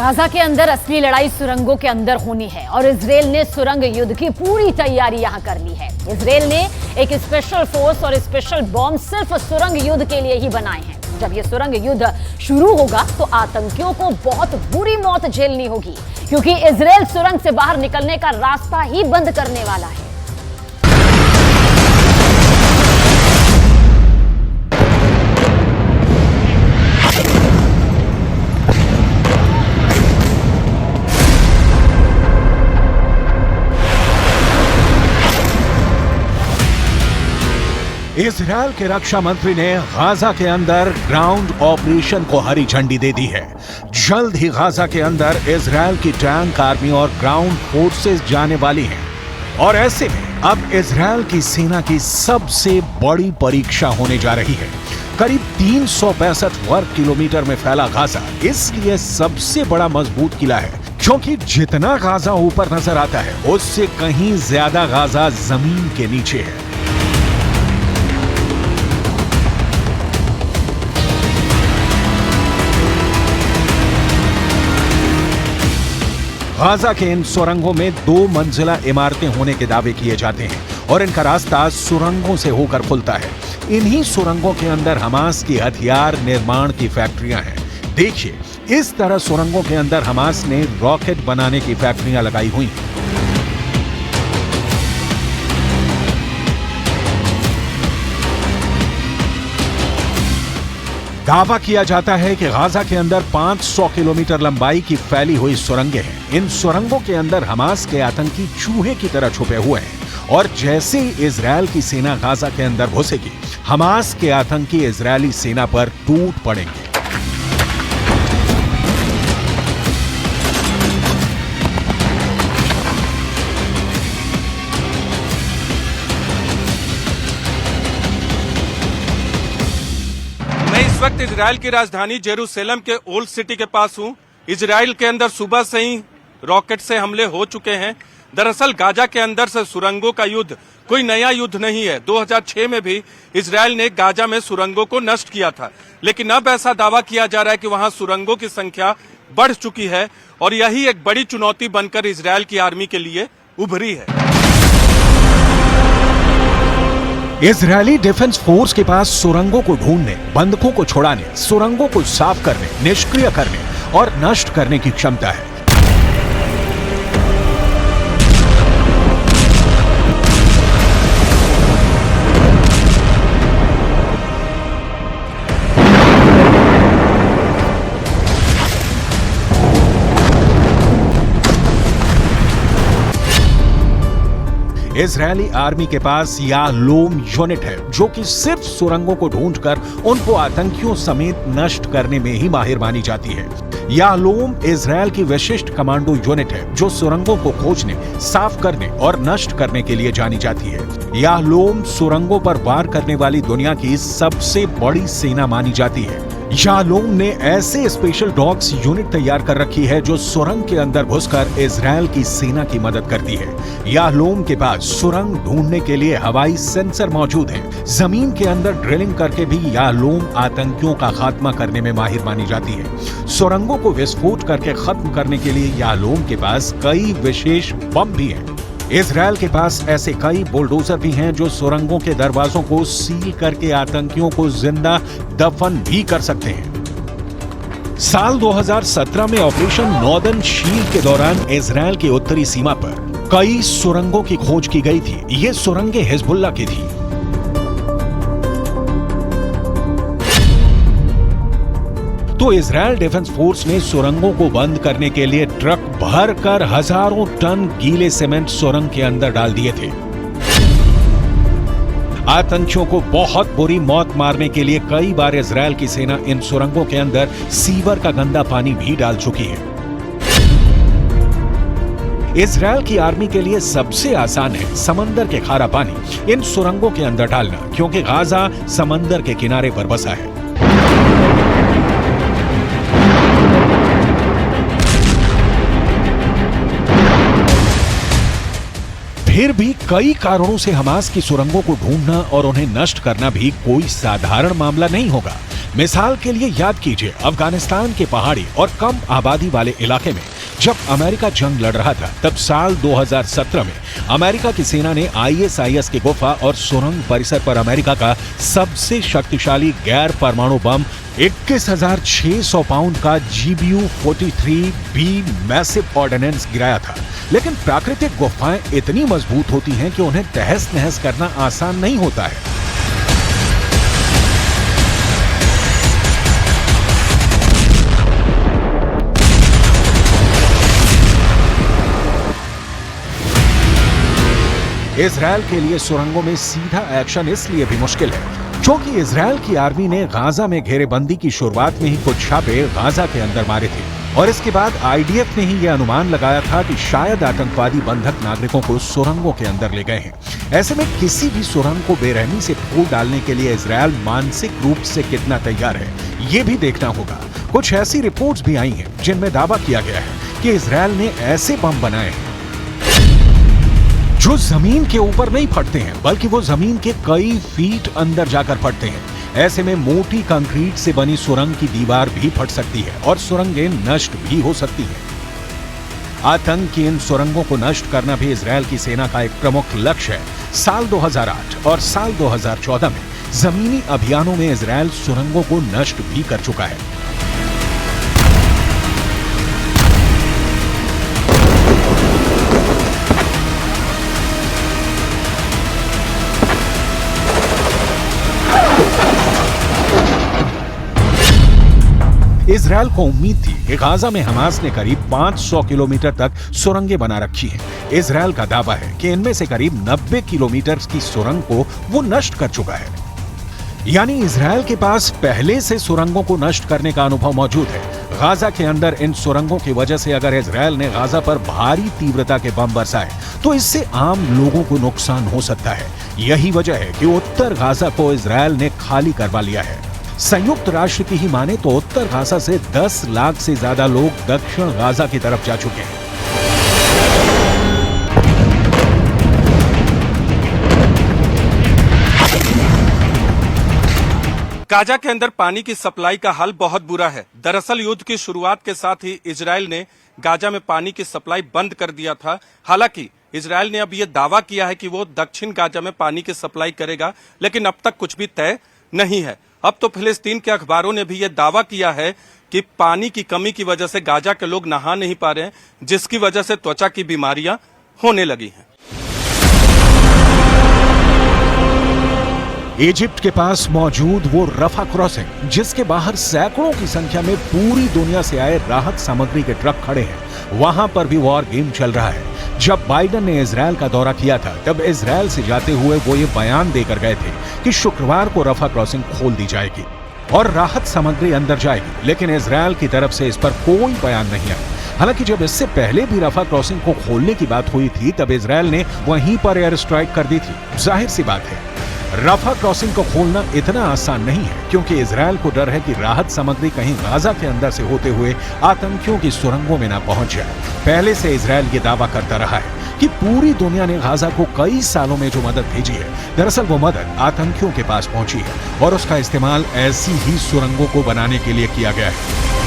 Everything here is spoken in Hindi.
गाजा के अंदर असली लड़ाई सुरंगों के अंदर होनी है और इजरायल ने सुरंग युद्ध की पूरी तैयारी यहां कर ली है। इजरायल ने एक स्पेशल फोर्स और स्पेशल बॉम्ब सिर्फ सुरंग युद्ध के लिए ही बनाए हैं। जब यह सुरंग युद्ध शुरू होगा तो आतंकियों को बहुत बुरी मौत झेलनी होगी, क्योंकि इजरायल सुरंग से बाहर निकलने का रास्ता ही बंद करने वाला है। इजरायल के रक्षा मंत्री ने गाजा के अंदर ग्राउंड ऑपरेशन को हरी झंडी दे दी है। जल्द ही गाजा के अंदर इजरायल की टैंक आर्मी और ग्राउंड फोर्सेस जाने वाली हैं और ऐसे में अब इजरायल की सेना की सबसे बड़ी परीक्षा होने जा रही है। करीब 365 वर्ग किलोमीटर में फैला गाजा इसलिए सबसे बड़ा मजबूत किला है, क्योंकि जितना गाजा ऊपर नजर आता है उससे कहीं ज्यादा गाजा जमीन के नीचे है। गाजा के इन सुरंगों में 2 मंजिला इमारतें होने के दावे किए जाते हैं और इनका रास्ता सुरंगों से होकर खुलता है। इन्हीं सुरंगों के अंदर हमास की हथियार निर्माण की फैक्ट्रियां हैं। देखिए, इस तरह सुरंगों के अंदर हमास ने रॉकेट बनाने की फैक्ट्रियां लगाई हुई हैं। दावा किया जाता है कि गाजा के अंदर 500 किलोमीटर लंबाई की फैली हुई सुरंगें हैं। इन सुरंगों के अंदर हमास के आतंकी चूहे की तरह छुपे हुए हैं और जैसे ही इजरायल की सेना गाजा के अंदर घुसेगी, हमास के आतंकी इजरायली सेना पर टूट पड़ेंगे। इस वक्त इजरायल की राजधानी जेरूसलम के ओल्ड सिटी के पास हूं। इजरायल के अंदर सुबह से ही रॉकेट से हमले हो चुके हैं। दरअसल गाजा के अंदर से सुरंगों का युद्ध कोई नया युद्ध नहीं है। 2006 में भी इजरायल ने गाजा में सुरंगों को नष्ट किया था, लेकिन अब ऐसा दावा किया जा रहा है कि वहां सुरंगों की संख्या बढ़ चुकी है और यही एक बड़ी चुनौती बनकर इजरायल की आर्मी के लिए उभरी है। इजरायली डिफेंस फोर्स के पास सुरंगों को ढूंढने, बंधकों को छुड़ाने, सुरंगों को साफ करने, निष्क्रिय करने और नष्ट करने की क्षमता है। इजरायली आर्मी के पास याहलोम यूनिट है, जो कि सिर्फ सुरंगों को ढूंढकर उनको आतंकियों समेत नष्ट करने में ही माहिर मानी जाती है। याहलोम इजरायल की विशिष्ट कमांडो यूनिट है, जो सुरंगों को खोजने, साफ करने और नष्ट करने के लिए जानी जाती है। याहलोम सुरंगों पर वार करने वाली दुनिया की सबसे बड़ी सेना मानी जाती है। याहलोम ने ऐसे स्पेशल डॉग्स यूनिट तैयार कर रखी है जो सुरंग के अंदर घुसकर इजरायल की सेना की मदद करती है। याहलोम के पास सुरंग ढूंढने के लिए हवाई सेंसर मौजूद हैं। जमीन के अंदर ड्रिलिंग करके भी याहलोम आतंकियों का खात्मा करने में माहिर मानी जाती है। सुरंगों को विस्फोट करके खत्म करने के लिए याहलोम के पास कई विशेष बम भी हैं। इजरायल के पास ऐसे कई बुलडोजर भी हैं जो सुरंगों के दरवाजों को सील करके आतंकियों को जिंदा दफन भी कर सकते हैं। साल 2017 में ऑपरेशन नॉर्दर्न शील्ड के दौरान इजरायल की उत्तरी सीमा पर कई सुरंगों की खोज की गई थी। ये सुरंगें हिजबुल्लाह की थी। तो इजरायल डिफेंस फोर्स ने सुरंगों को बंद करने के लिए ट्रक भरकर हजारों टन गीले सीमेंट सुरंग के अंदर डाल दिए थे। आतंकियों को बहुत बुरी मौत मारने के लिए कई बार इजरायल की सेना इन सुरंगों के अंदर सीवर का गंदा पानी भी डाल चुकी है। इजरायल की आर्मी के लिए सबसे आसान है समंदर के खारा पानी इन सुरंगों के अंदर डालना, क्योंकि गाजा समंदर के किनारे पर बसा है। फिर भी कई कारणों से हमास की सुरंगों को ढूंढना और उन्हें नष्ट करना भी कोई साधारण मामला नहीं होगा। मिसाल के लिए याद कीजिए अफगानिस्तान के पहाड़ी और कम आबादी वाले इलाके में जब अमेरिका जंग लड़ रहा था, तब साल 2017 में अमेरिका की सेना ने ISIS के गुफा और सुरंग परिसर पर अमेरिका का सबसे शक्तिशाली गैर परमाणु बम 21,600 पाउंड का GBU-43B मैसिव ऑर्डिनेंस गिराया था। लेकिन प्राकृतिक गुफाएं इतनी मजबूत होती हैं कि उन्हें तहस नहस करना आसान नहीं होता है। इजरायल के लिए सुरंगों में सीधा एक्शन इसलिए भी मुश्किल है क्योंकि इजरायल की आर्मी ने गाजा में घेरेबंदी की शुरुआत में ही कुछ छापे गाजा के अंदर मारे थे और इसके बाद IDF ने ही यह अनुमान लगाया था कि शायद आतंकवादी बंधक नागरिकों को सुरंगों के अंदर ले गए हैं। ऐसे में किसी भी सुरंग को बेरहमी से फोड़ डालने के लिए इजरायल मानसिक रूप से कितना तैयार है, ये भी देखना होगा। कुछ ऐसी रिपोर्ट्स भी आई हैं जिनमें दावा किया गया है कि इजरायल ने ऐसे बम बनाए हैं जो जमीन के ऊपर नहीं फटते हैं, बल्कि वो जमीन के कई फीट अंदर जाकर फटते हैं। ऐसे में मोटी कंक्रीट से बनी सुरंग की दीवार भी फट सकती है और सुरंगें नष्ट भी हो सकती हैं। आतंक की इन सुरंगों को नष्ट करना भी इजरायल की सेना का एक प्रमुख लक्ष्य है। साल 2008 और साल 2014 में जमीनी अभियानों में इजरायल सुरंगों को नष्ट भी कर चुका है। इजरायल को उम्मीद थी कि गाजा में हमास ने करीब 500 किलोमीटर तक सुरंगें बना रखी हैं। इजरायल का दावा है कि इनमें से करीब 90 किलोमीटर की सुरंग को वो नष्ट कर चुका है। यानी इजरायल के पास पहले से सुरंगों को नष्ट करने का अनुभव मौजूद है। गाजा के अंदर इन सुरंगों की वजह से अगर इजरायल ने गाजा पर भारी तीव्रता के बम बरसाए तो इससे आम लोगों को नुकसान हो सकता है। यही वजह है कि उत्तर गाजा को इजरायल ने खाली करवा लिया है। संयुक्त राष्ट्र की ही माने तो उत्तर गाजा से 10 लाख से ज्यादा लोग दक्षिण गाजा की तरफ जा चुके हैं। गाजा के अंदर पानी की सप्लाई का हाल बहुत बुरा है। दरअसल युद्ध की शुरुआत के साथ ही इजरायल ने गाजा में पानी की सप्लाई बंद कर दिया था। हालांकि इजरायल ने अब यह दावा किया है कि वो दक्षिण गाजा में पानी की सप्लाई करेगा, लेकिन अब तक कुछ भी तय नहीं है। अब तो फिलिस्तीन के अखबारों ने भी यह दावा किया है कि पानी की कमी की वजह से गाजा के लोग नहा नहीं पा रहे हैं, जिसकी वजह से त्वचा की बीमारियां होने लगी हैं। इजिप्ट के पास मौजूद वो रफा क्रॉसिंग, जिसके बाहर सैकड़ों की संख्या में पूरी दुनिया से आए राहत सामग्री के ट्रक खड़े हैं, वहां पर भी वॉर गेम चल रहा है। जब बाइडेन ने इजरायल का दौरा किया था, तब इजरायल से जाते हुए वो ये बयान देकर गए थे कि शुक्रवार को रफा क्रॉसिंग खोल दी जाएगी और राहत सामग्री अंदर जाएगी, लेकिन इजरायल की तरफ से इस पर कोई बयान नहीं आया। हालांकि जब इससे पहले भी रफा क्रॉसिंग को खोलने की बात हुई थी, तब इजरायल ने वहीं पर एयर स्ट्राइक कर दी थी। जाहिर सी बात है, रफा क्रॉसिंग को खोलना इतना आसान नहीं है, क्योंकि इजरायल को डर है कि राहत सामग्री कहीं गाजा के अंदर से होते हुए आतंकियों की सुरंगों में ना पहुंच जाए। पहले से इजरायल ये दावा करता रहा है कि पूरी दुनिया ने गाजा को कई सालों में जो मदद भेजी है, दरअसल वो मदद आतंकियों के पास पहुंची है और उसका इस्तेमाल ऐसी ही सुरंगों को बनाने के लिए किया गया है।